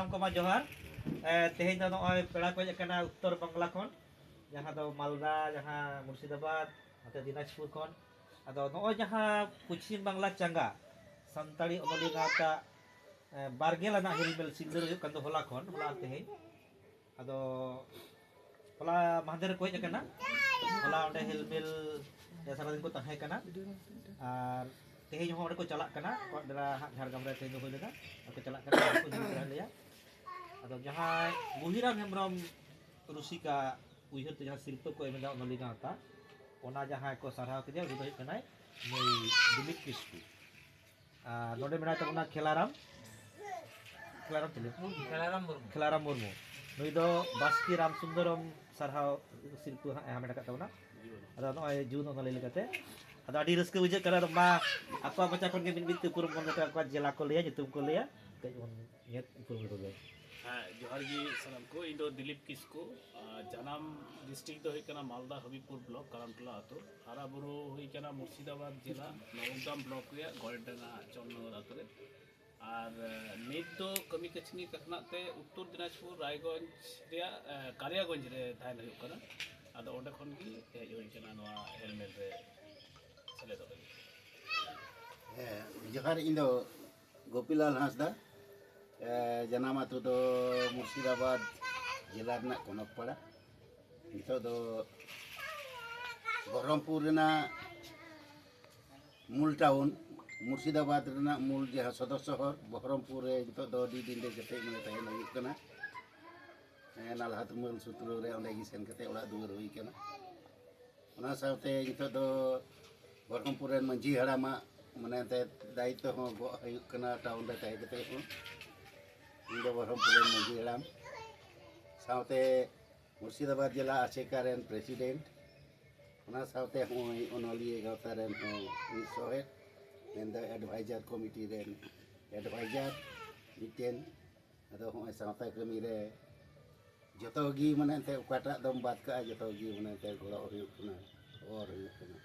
सानाम को मा जोहार तेहें दो नॉय पेड़ा को जकना उत्तर बांग्ला खन जहां दो मालदा जहां मुर्शिदाबाद अते दिनाजपुर खन अदो नॉय जहां पश्चिम बांग्ला चंगा संताली ओनली गाता बारगेल ना हिलबेल सिंदर हुयो कंदो होला खन होला तेहें अदो होला माहदेर को जकना होला ओंडे हिलबेल सारा दिन को तहे कना और तेहें हो ओंडे को चलाक कना कोडरा झारग्राम रे तेहें हो लेना को चलाक कना को हिल लिया अदो जहां बुहिराम हेमब्रम रुसिका उइहर ते जहां शिल्प को एमेदा ओनली गाता ओना जहां को सरहाव के उनी दो कनाय नै दिलीप किस्कू नोडे मेना तबना खेलाराम मुर्मू नुई दो बास्की राम सुंदरम सरहाव शिल्प हामेटा का तबना अदो नय जून ओनली लेकाते अदो आडी रस्के बुझे करा मा आपा बच्चा खन के बिन बिन पुर मन का जिला को लिया जितुम को लिया कई मन नेत पुर को लिया हाँ जोहार जी सलाम को इन दिलीप किस्कू जनाम डिस्ट्रिक्ट होना मालदा हबीबपुर ब्लॉक करामटोला आतो हारा बुरु होना मुर्शिदाबाद जिला नवग्राम ब्लॉक गड़ेडा चौनगर आतो और नित दो कमी कचनी कखनाते उत्तर दिनाजपुर रायगंज कालियागंज रे तहन होना अदो ओंडे खन गी हेज होइकना नवा हेलमेट रे सेलेदो जोहार इन गोपीलाल हांसदा जनाम आतो दो मुर्शिदाबाद जिला कनकपाड़ा नितो दो बहरमपुर मूल टाउन मुर्शिदाबाद मूल जहाँ सदर शहर बहरमपुर नितो दो दी दिन कते माने तहन हुई कना नालहा तुमल सुत्रो रे ओंडे गी सेन कते ओड़ा दुआर हुई कना ओना साथे नितो दो बहरमपुर रे मंझी हड़ामा माने ते दायित्व हो गो हुई कना टाउन रे तहे कते हो इन बहरमपुर मंझी हड़ाम साथे मुर्शिदाबाद जिला आसेका रेन प्रेसिडेंट ओना साथे होय ओनलिए गावता रेन हो सोहेद मेन एडवाइजर कमिटी रेन एडवाइजर मिटेन अदो होय सावता कमी रे जतो गी माने ते ओकाटा दम बात का जतो गी माने ते गोड़ा हुई कना और हुई कना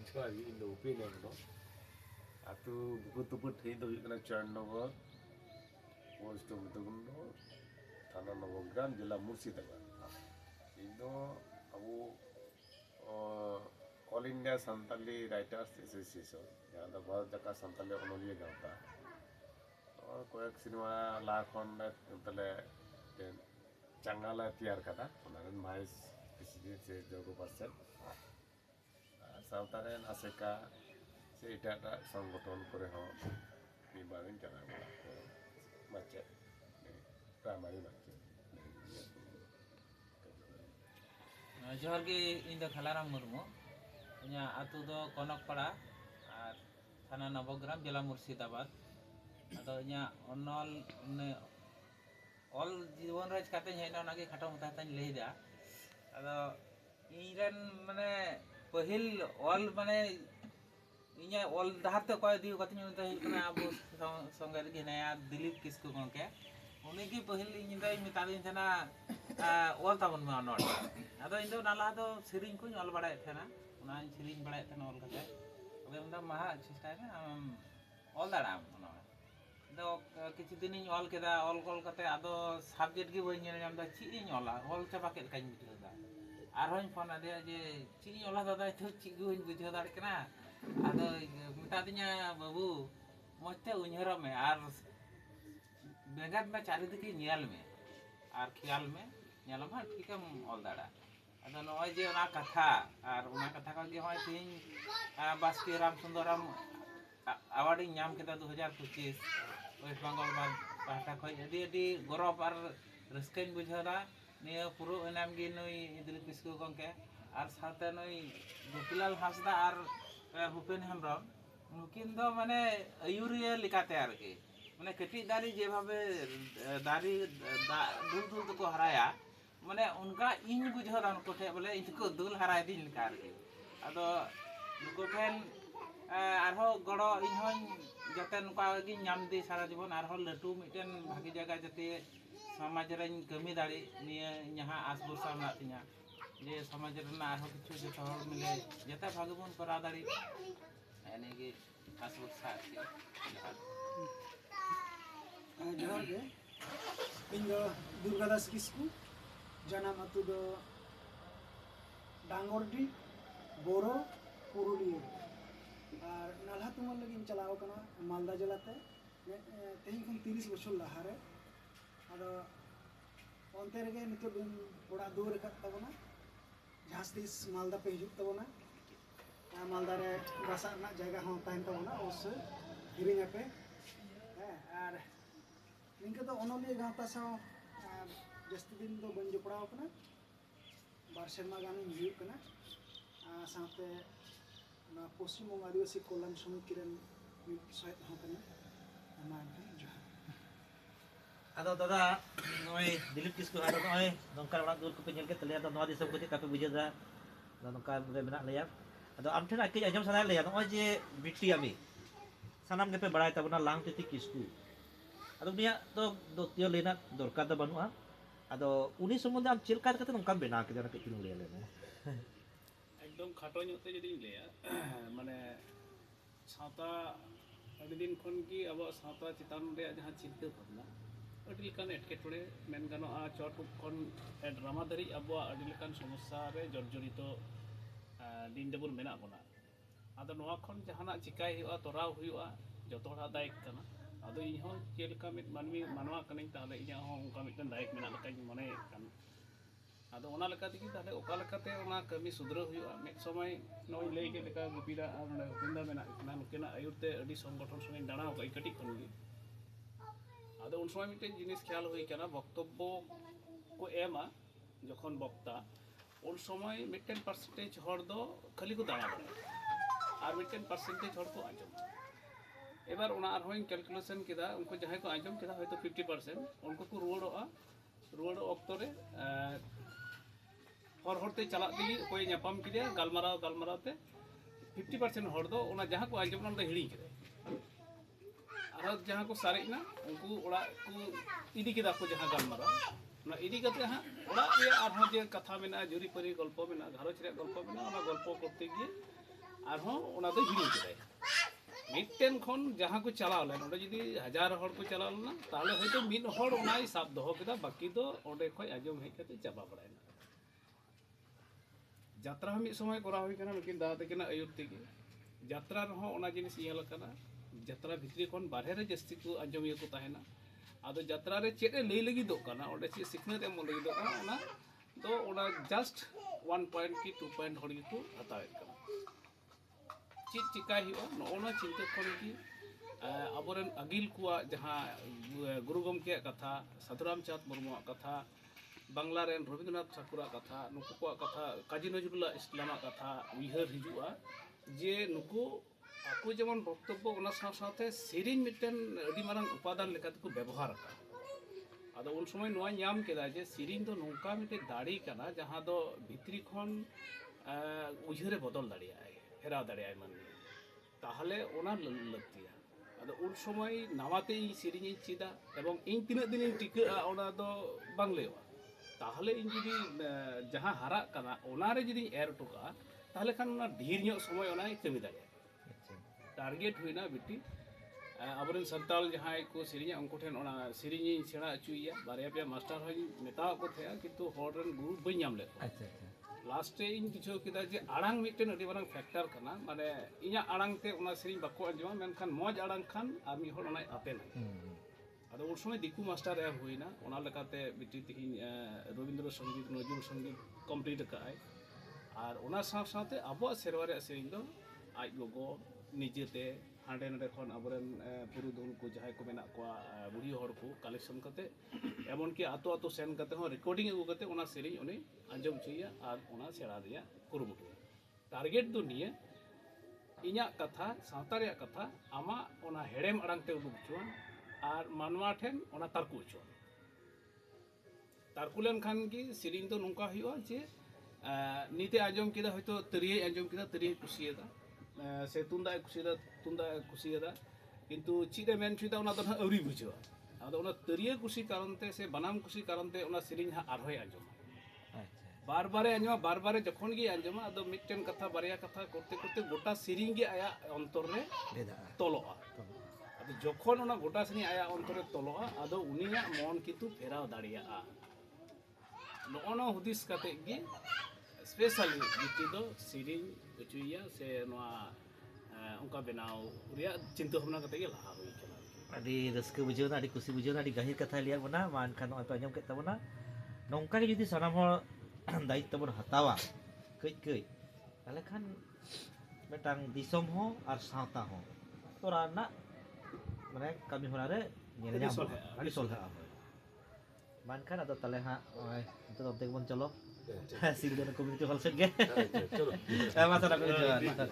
जोहार इन ओपिनियन दो आतु गुतुपुर थई दो हुई चरणनगर पोस्ट मुतगुंड थाना नवग्राम जिला मुर्शिदाबाद इन अब all India Santali writers association जहाँ दो भारत जाका सानताली ओनलिया गावता और कोयक सिनेमा लाखन तले चंगाला तैयार कदा ओनारेन भाइस प्रेसिडेंट से जोगो पर्सन सावता रेन आसेका से इटाटा संगठन करे हो मिबारिन चला बड़ा को माचे प्राइमरी माचे जोहार गे इन दो खेलाराम मुर्मू इना आतु दो कनकपाड़ा और थाना नवग्राम जिला मुर्शिदाबाद अदो इना अनल ने ऑल जीवन रे काते हेना नागे खाटो मता तान लेदा अदो इरेन माने पहिल ऑल माने इना ऑल दाहते कोय दिउ कतनी उनते हिकना अब संगे रे नया दिलीप किस्कू गंके उनी की पहिल इन दो मितादिन थना ऑल ताबन मा नोट अदो इन दो नाला दो सिरिंग को ऑल बडाय थना उना सिरिंग बडाय थना ऑल कते अबे उनदा महा चेष्टा है ऑल दाड़ाम उना दो किछि दिन ऑल केदा ऑल कॉल कते अदो सब्जेक्ट की बई नेल नामदा ची इन ऑला ऑल चाबा के काई बुझदा आरोइन फोन आदे जे ची ऑला दादा तो ची गुइन बुझो दाड़ कना अदो मिता दिया बाबू मते उन्हर में और बेगात में चारि दिके नेल में और ख्याल में नेल में ठीक है ऑल दाड़ा अदो नय जे ओना कथा और ओना कथा को जे होय तीन बास्की राम सुंदरम अवार्ड नाम केदा 2025 वेस्ट बंगाल पाहटा खय अडी गौरव और रस्कन बुझादा निया पुरो इनाम गे नई दिलीप किस्कू गंके और साथे नई गोपीलाल हांसदा और भूपेन हेमब्रम नुकिन दो माने अयुरिया लिकाते आरके माने कटी दारी जे भाबे दारी दुल दुल को हराया माने उनका इन बुझादा उनको ठे बोले इनको दुल हराय दिन लिका आरके अदो नुको ठेन आरो गड़ो इन जाते नुका गी नाम दी सारा जीवन आरो लटू मिटन भागी जगह जाते समाज रे कमी दाड़ी निया यहाँ आस भरसा ना तिया जे समाज रे ना आरो किछु जे तोहर मिले जते भागबन करा दाड़ी यानी कि ᱟᱥ ᱵᱷᱚᱨᱥᱟ ᱟᱨ ᱪᱮᱫ ᱡᱚᱦᱟᱨ ᱡᱚᱦᱟᱨ ᱜᱮ ᱤᱧ ᱫᱚ ᱫᱩᱨᱜᱟᱫᱟᱥ ᱠᱤᱥᱠᱩ ᱡᱟᱱᱟᱢ ᱟᱛᱳ ᱫᱚ ᱰᱟᱝᱜᱚᱨᱰᱤ ᱵᱳᱨᱳ ᱯᱩᱨᱩᱞᱤᱭᱟᱹ ᱟᱨ ᱱᱟᱞᱦᱟ ᱛᱩᱢᱟᱹᱞ ᱞᱟᱹᱜᱤᱫ ᱤᱧ ᱪᱟᱞᱟᱣ ᱟᱠᱟᱱᱟ ᱢᱟᱞᱫᱟ ᱡᱮᱞᱟᱛᱮ ᱛᱮᱦᱮᱧ ᱠᱷᱚᱱ 30 ᱵᱚᱪᱷᱚᱨ ᱞᱟᱦᱟᱨᱮ ᱟᱫᱚ ᱚᱱᱛᱮ ᱨᱮᱜᱮ ᱱᱤᱛᱚᱜ ᱵᱤᱱ ᱚᱲᱟᱜ ᱫᱩᱣᱟᱹᱨ ᱟᱠᱟᱫ ᱛᱟᱵᱚᱱᱟ ᱡᱟᱦᱟᱸ ᱛᱤᱥ ᱢᱟᱞᱫᱟ ᱯᱮ ᱦᱤᱡᱩᱜ ᱛᱟᱵᱚᱱᱟ ᱢᱟᱞᱫᱟ ᱨᱮ ᱵᱟᱥᱟᱜ ᱨᱮᱱᱟᱜ ᱡᱟᱭᱜᱟ ᱦᱚᱸ ᱛᱟᱦᱮᱱ ᱛᱟᱵᱚᱱᱟ ᱚᱵᱚᱥᱥᱳᱭ ᱦᱤᱲᱤᱧ ᱟᱯᱮ ᱟᱨ ᱱᱤᱝᱠᱟᱹ ᱫᱚ ᱚᱱᱚᱞᱤᱭᱟᱹ ᱜᱟᱶᱛᱟ ᱥᱟᱶ ᱡᱟᱹᱥᱛᱤ ᱫᱤᱱ ᱫᱚ ᱵᱟᱹᱧ ᱡᱚᱯᱲᱟᱣ ᱟᱠᱟᱱᱟ 2 ᱥᱮᱨᱢᱟ ᱜᱟᱱᱤᱧ ᱦᱩᱭᱩᱜ ᱠᱟᱱᱟ ᱥᱟᱶᱛᱮ ᱚᱱᱟ ᱯᱚᱥᱪᱤᱢ ᱵᱚᱝᱜᱚ ᱟᱹᱫᱤᱵᱟᱹᱥᱤ ᱠᱚᱞযাণ ᱥᱚᱢᱤᱛᱤ ᱨᱮᱱ ᱢᱤᱫ ᱥᱚᱦᱮᱫ ᱦᱚᱸ ᱠᱟᱱᱟ ᱟᱭᱢᱟ ᱡᱚᱦᱟᱨ ᱟᱫᱚ ᱫᱟᱫᱟ ᱱᱚᱜᱼᱚᱭ ᱫᱤᱞᱤᱯ ᱠᱤᱥᱠᱩ ᱟᱫᱚ ᱱᱚᱜᱼᱚᱭ ᱱᱚᱝᱠᱟ ᱚᱲᱟᱜ ᱫᱩᱣᱟᱹᱨ ᱠᱚᱯᱮ ᱧᱮᱞ ᱠᱮᱫ ᱛᱟᱞᱮᱭᱟ ᱟᱫᱚ ᱱᱚᱣᱟ ᱫᱤᱥᱚᱢ ᱠᱚ ᱪᱮᱫ ᱞᱮᱠᱟ ᱯᱮ ᱵᱩᱡᱷᱟᱹᱣᱫᱟ ᱟᱫᱚ ᱱᱚᱝᱠᱟ ᱨᱮ ᱢᱮᱱᱟᱜ ᱞᱮᱭᱟ ᱟᱫᱚ ᱟᱢ ᱴᱷᱮᱱ ᱠᱟᱹᱡ ᱟᱸᱡᱚᱢ ᱥᱟᱱᱟᱭᱮᱫ ᱞᱮᱭᱟ ᱱᱚᱜᱼᱚᱭ ᱡᱮ ᱵᱤᱴᱤ ᱟᱢᱤ ᱥᱟᱱᱟᱢ ᱜᱮᱯᱮ ᱵᱟᱲᱟᱭ ᱛᱟᱵᱚᱱᱟ ᱞᱟᱝᱛᱤᱛᱤ ᱠᱤᱥᱠᱩ ᱟᱫᱚ ᱩᱱᱤᱭᱟᱜ ᱫᱚ ᱛᱤᱭᱳ ᱞᱟᱹᱭᱱᱟᱜ ᱫᱚᱨᱠᱟর ᱫᱚ ᱵᱟᱹᱱᱩᱜᱼᱟ ᱟᱫᱚ ᱩᱱᱤ ᱥᱚᱢᱵᱚᱱᱫᱷᱮ ᱟᱢ ᱪᱮᱫ ᱞᱮᱠᱟ ᱠᱟᱛᱮ ᱱᱚᱝᱠᱟᱢ ᱵᱮᱱᱟᱣ ᱠᱮᱫᱟ ᱚᱱᱟ ᱠᱟᱹᱡ ᱪᱩᱞᱩᱝ ᱞᱟᱹᱭ ᱟᱞᱮ ᱢᱮ ᱮᱠᱫᱚᱢ ᱠᱷᱟᱴᱚ ᱧᱚᱜ ᱛᱮ ᱡᱩᱫᱤᱧ ᱞᱟᱹᱭᱟ ᱢᱟᱱᱮ ᱥᱟᱶᱛᱟ ᱟᱹᱰᱤ ᱫᱤᱱ ᱠᱷᱚᱱ ᱜᱮ ᱟᱵᱚᱣᱟᱜ ᱥᱟᱶᱛᱟ ᱪᱮᱛᱟᱱ ᱨᱮᱭᱟᱜ ᱡᱟᱦᱟᱸ ᱪᱤᱱᱛᱟᱹ ᱵᱷᱟᱵᱽᱱᱟ ᱟᱹᱰᱤ ᱞᱮᱠᱟᱱ ᱮᱴᱠᱮᱴᱚᱬᱮ ᱢᱮᱱ ᱜᱟᱱᱚᱜᱼᱟ ᱪᱚᱴ ᱠᱷᱚᱱ ᱰᱨᱟᱢᱟ ᱫᱷᱟᱹᱨᱤᱡ ᱟᱵᱚᱣᱟᱜ ᱟᱹᱰᱤ ᱞᱮᱠᱟᱱ ᱥᱚᱢᱚᱥᱥᱟ ᱨᱮ ᱡᱚᱨᱡᱚᱨᱤᱛᱚ ᱫᱤᱱ ᱫᱚᱵᱚᱱ ᱢᱮᱱᱟᱜ ᱵᱚᱱᱟ ᱟᱫᱚ ᱱᱚᱣᱟ ᱠᱷᱚᱱ ᱡᱟᱦᱟᱱᱟᱜ ᱪᱤᱠᱟᱹᱭ ᱦᱩᱭᱩᱜᱼᱟ ᱛᱚᱨᱟᱣ ᱦᱩᱭᱩᱜᱼᱟ ᱡᱚᱛᱚ ᱦᱚᱲᱟᱜ ᱫᱟᱭᱤᱛ ᱠᱟᱱᱟ ᱟᱫᱚ ᱤᱧᱦᱚᱸ ᱪᱮᱫ ᱞᱮᱠᱟ ᱢᱤᱫ ᱢᱟᱱᱣᱟ ᱠᱟᱹᱱᱟᱹᱧ ᱛᱟᱦᱚᱞᱮ ᱤᱧᱟᱹᱜ ᱦᱚᱸ ᱚᱱᱠᱟ ᱢᱤᱫᱴᱮᱱ ᱫᱟᱭᱤᱛ ᱢᱮᱱᱟᱜ ᱞᱮᱠᱟᱧ ᱢᱚᱱᱮᱭᱮᱫ ᱠᱟᱱᱟ ᱟᱫᱚ ᱚᱱᱟ ᱞᱮᱠᱟ ᱛᱮᱜᱮ ᱛᱟᱦᱚᱞᱮ ᱚᱠᱟ ᱞᱮᱠᱟᱛᱮ ᱚᱱᱟ ᱠᱟᱹᱢᱤ ᱥᱩᱫᱷᱨᱟᱹᱣ ᱦᱩᱭᱩᱜᱼᱟ ᱢᱤᱫ ᱥᱚᱢᱚᱭ ᱱᱚᱜᱼᱚᱭ ᱞᱟᱹᱭ ᱠᱮᱫ ᱞᱮᱠᱟ ᱜᱩᱯᱤᱫᱟ ᱟᱨ ᱱᱚᱰᱮ ᱦᱩᱯᱤᱱᱫᱟ ᱢᱮᱱᱟᱜ ᱠᱤᱱᱟ ᱱᱩᱠᱤᱱᱟᱜ ᱟᱹᱭᱩᱨ ᱛᱮ ᱟᱹᱰᱤ ᱥᱚᱝᱜᱚᱴᱷᱚᱱ ᱥᱚᱸᱜᱮᱧ ᱫᱟᱬᱟᱣ ᱠᱟᱜᱼᱟ ᱠᱟᱹᱴᱤᱡ ᱠᱷᱚᱱ ᱜᱮ ᱟᱫᱚ ᱩᱱ ᱥᱚᱢᱚᱭ ᱢᱤᱫᱴᱮᱱ ᱡᱤᱱᱤᱥ ᱠᱷᱮᱭᱟᱞ ᱦᱩᱭ ᱠᱟᱱᱟ ᱵᱚᱠᱛᱚᱵᱵᱚ ᱠᱚ ᱮᱢᱟ ᱡᱚᱠᱷᱚᱱ ᱵᱚক্তা उन समय मिट्टन परसेंटेज हर दो खाली को दाड़ा बड़ा और मिट्टन परसेंटेज हर को आजम एबार उना आरहों कैलकुलेशन किदा उनको जहां को आजम किदा होय तो 50% उनको को रुवाड़ ऑक्टो रे हर हरते चला दी कोई ᱧᱟᱯᱟᱢ किदे गालमाराव ते 50% हर दो उना जहां को आजम ना हिड़ी किदे और जहां को सारेना उनको ओड़ा को इदी किदा को जहां गालमाराव ना इदी कते हां ओड़ा रे आरहों जे कथा मेना जुरी परी गल्प मेना घरच रे गल्प मेना ओना गल्प करते गिए आरहों ओना दो हिड़ी किदे मिट्टन खन जहां को चलाव लेन ओडे जदि 1000 हर को चलाव लेना ताहले होयतो मिद हर ओनाय साब दोहो केदा बाकी दो ओडे खय आजम हेज कते चाबा बड़ायना यात्रा हम समय करा हुई कना लेकिन दादा तकिना आयुर तेगे यात्रा रहो ओना जिनिस इयल कना यात्रा भितरी खन बारहे रे जस्ती को आजमिया को ताहेना आदो यात्रा रे चेत लई लगी दो कना ओडे चे सिखनत एम लगी दो कना ओना तो ओना जस्ट 1 पॉइंट की 2 पॉइंट हर को हतावेत कना चेत चिकाय हुआ नोना चिंता खन की अबोरन अगिल कुआ जहां गुरु गमके कथा साधुराम चाँद मुर्मू कथा बांग्ला रेन रवींद्रनाथ ठाकुर कथा नुकु को कथा काजी नजरुल इस्लाम कथा उइहर हिजुआ जे नुकु आकु जेमन बक्तव्य ओना साथे सेरिन मिटन अडी मारंग उपादान लेकाते को व्यवहार का आदो उन समय नोआ ᱧᱟᱢ केदा जे सेरिन दो नोंका मिटे दाड़ी काना जहां दो भितरी खन उइहरे बदल दाड़ियाय फेराव दाड़ियाय माननी ताहले ओना लगतिया आदो उन समय नावाते इ सेरिन चिदा एवं इन तिना दिन टिका ओना दो बांगलेवा ताहले इन जुदी जहां हारा काना ओना रे जुदी एर टोका ताहले खान ओना ढेर ᱧᱚᱜ समय ओना कमी दाड़े टारगेट हुईना बिटी अबरन संताल जहां को सेरिया उनको ठेन ओना सेरिनी सेड़ा अचुइया बारया पे मास्टर होई मेता को थया किंतु हॉर्डन गुरु बई ᱧᱟᱢ ले अच्छा लास्ट इन किछु किदा जे आड़ांग मिटन अडी बारंग फैक्टर कना माने इया आड़ांग ते ओना सेरिन बाको अंजमा मेनखान मौज आड़ांग खान आमी हर ओना आतेन आदो उन समय दिकु मास्टर एम हुईना ओना लेकाते बिटी तिहिन रवींद्र संगीत नजरुल संगीत कंप्लीट काय और ओना साथे अबो सेरवारे सेरिन दो आज गोगो निजेते हांडे नडे खन अबरन पुरुधुल को जहां को मेना को बुढ़ी हर को कलेक्शन करते एमन कि आतो आतो सेन करते हो रिकॉर्डिंग अगु करते ओना सेरिन उनी आंजम चुइया और ओना सेड़ा दिया कुरुमुटु टारगेट दो निये इnya कथा सावता रे कथा आमा ओना हेड़ेम अड़ांग ते उडुक चुन और मानवा ठेन ओना तारकु चुन तारकुलेन खान की सेरिन दो नोंका हुआ जे नीते आंजम किदा होयतो तरिये आंजम किदा तरिये कुसियदा से तुंदा कुसियदा किंतु चिदे मेन छुदा ओना दो अवरी बुझवा आदो ओना तरिये कुसी कारण ते से बनाम कुसी कारण ते ओना सेरिन हा आरहोय आंजम बार बारे आंजमा बार बारे जखन गे आंजमा अदो मिटटेन कथा बारया कथा करते करते गोटा सेरिंग गे आया अंतर रे भेदागᱼᱟ तोलोआ अदो जखन ओना गोटा सेरिंग आया अंतर रे तोलोआ अदो उनिया मन कितु फेराव दाड़ियाआ नोना हुदिस काते गे स्पेशली बिटी दो सेरिंग उचुया से नोआ उनका बनाव रिया चिंता भावना काते गे लहा हुई कना ᱟᱹᱰᱤ ᱨᱟᱹᱥᱠᱟᱹ ᱵᱩᱡᱷᱟᱹᱣᱱᱟ ᱟᱹᱰᱤ ᱠᱩᱥᱤ ᱵᱩᱡᱷᱟᱹᱣᱱᱟ ᱟᱹᱰᱤ ᱜᱟᱹᱦᱤᱨ ᱠᱟᱛᱷᱟᱭ ᱞᱟᱹᱭᱟᱫ ᱵᱚᱱᱟ ᱢᱟ ᱮᱱᱠᱷᱟᱱ ᱱᱚᱜᱼᱚᱭ ᱯᱮ ᱟᱸᱡᱚᱢ ᱠᱮᱫ ᱛᱟᱵᱚᱱᱟ ᱱᱚᱝᱠᱟ ᱜᱮ ᱡᱩᱫᱤ ᱥᱟᱱᱟᱢ ᱦᱚᱲ ᱫᱟᱭᱤᱛᱛᱚ ᱵᱚᱱ ᱦᱟᱛᱟᱣᱟ ᱠᱟᱹᱡ ᱠᱟᱹᱡ ᱛᱟᱦᱚᱞᱮ ᱠᱷᱟᱱ ᱢᱤᱫᱴᱟᱝ ᱫᱤᱥᱚᱢ ᱦᱚᱸ ᱟᱨ ᱥᱟᱶᱛᱟ ᱦᱚᱸ ᱛᱚᱨᱟ ᱨᱮᱱᱟᱜ ᱢᱟᱱᱮ ᱠᱟᱹᱢᱤ ᱦᱚᱨᱟ ᱨᱮ ᱧᱮᱞ ᱧᱟᱢᱚᱜᱼᱟ ᱟᱹᱰᱤ ᱥᱚᱞᱦᱮᱜᱼᱟ ᱢᱟ ᱮᱱᱠᱷᱟᱱ ᱟᱫᱚ ᱛᱟᱦᱚᱞᱮ ᱦᱟᱸᱜ ᱱᱚᱜᱼᱚᱭ ᱱᱤᱛᱚᱜ ᱫᱚ ᱚᱱᱛᱮ ᱜᱮᱵᱚᱱ ᱪᱚᱞᱚ ᱥᱤᱞᱫᱟᱹ ᱠᱚᱢᱤউᱱᱤᱴᱤ ᱦᱚᱞ ᱥᱮᱫ ᱜᱮ ᱢᱟ ᱥᱟᱱᱟᱢ ᱠᱚ ᱡᱚᱦᱟᱨ